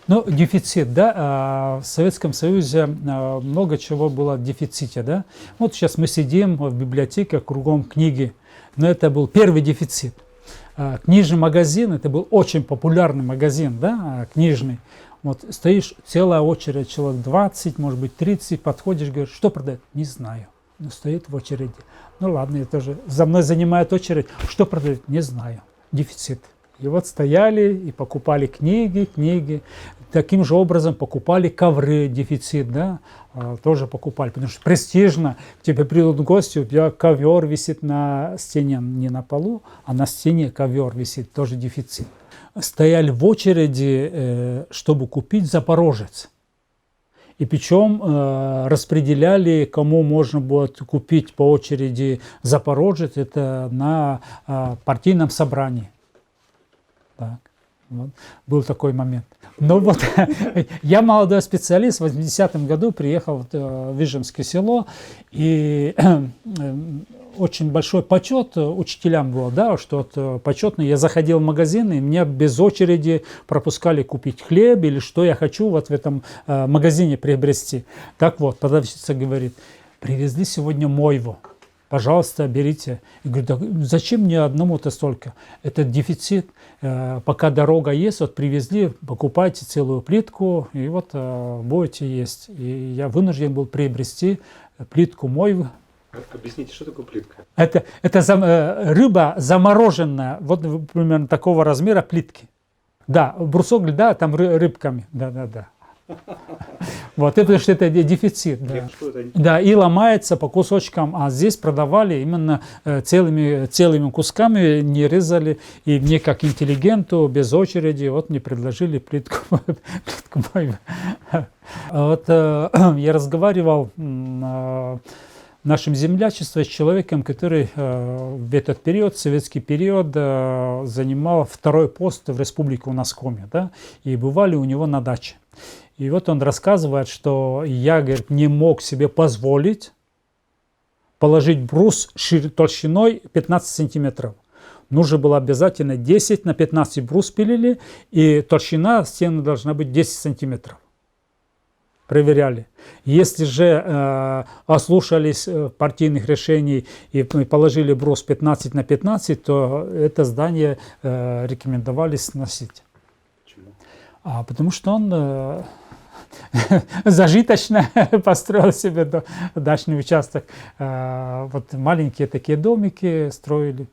Ну, дефицит, да, в Советском Союзе много чего было в дефиците, да. Вот сейчас мы сидим в библиотеке, кругом книги, но это был первый дефицит. Книжный магазин, это был очень популярный магазин, да, книжный. Вот стоишь, целая очередь, человек 20, может быть 30, подходишь, говоришь, что продать? Не знаю. Ну, стоит в очереди. Ну ладно, я тоже, за мной занимает очередь, что продать? Не знаю. Дефицит. И вот стояли и покупали книги. Таким же образом покупали ковры, дефицит, да, тоже покупали, потому что престижно, к тебе придут гости, у тебя ковер висит на стене, не на полу, а на стене ковер висит, тоже дефицит. Стояли в очереди, чтобы купить «Запорожец». И причем распределяли, кому можно будет купить по очереди «Запорожец», это на партийном собрании. Так, вот, был такой момент. Но вот я молодой специалист, в 80-м году приехал в Вижемское село, и очень большой почет учителям был, да, что вот почетный. Я заходил в магазин, и меня без очереди пропускали купить хлеб или что я хочу вот в этом магазине приобрести. Так вот, продавщица говорит, привезли сегодня мойву. Пожалуйста, берите. Я говорю, да зачем мне одному-то столько? Это дефицит. Пока дорога есть, вот привезли, покупайте целую плитку, и вот будете есть. И я вынужден был приобрести плитку мойвы. Объясните, что такое плитка? Это рыба замороженная, вот примерно такого размера плитки. Да, брусок льда, там рыбками. Да. Вот, это потому что это дефицит. Да. Да, и ломается по кусочкам, а здесь продавали именно целыми кусками, не резали. И мне, как интеллигенту, без очереди, вот мне предложили плитку мойвы. Вот я разговаривал нашим землячеством с человеком, который в этот период, советский период, занимал второй пост в республике Унаскоме, да, и бывали у него на даче. И вот он рассказывает, что я, говорит, не мог себе позволить положить брус толщиной 15 сантиметров. Нужно было обязательно 10 на 15 брус пилили, и толщина стены должна быть 10 сантиметров. Проверяли. Если же ослушались партийных решений и положили брус 15 на 15, то это здание рекомендовали сносить. Почему? Потому что он зажиточно построил себе дачный участок. Вот маленькие такие домики строили.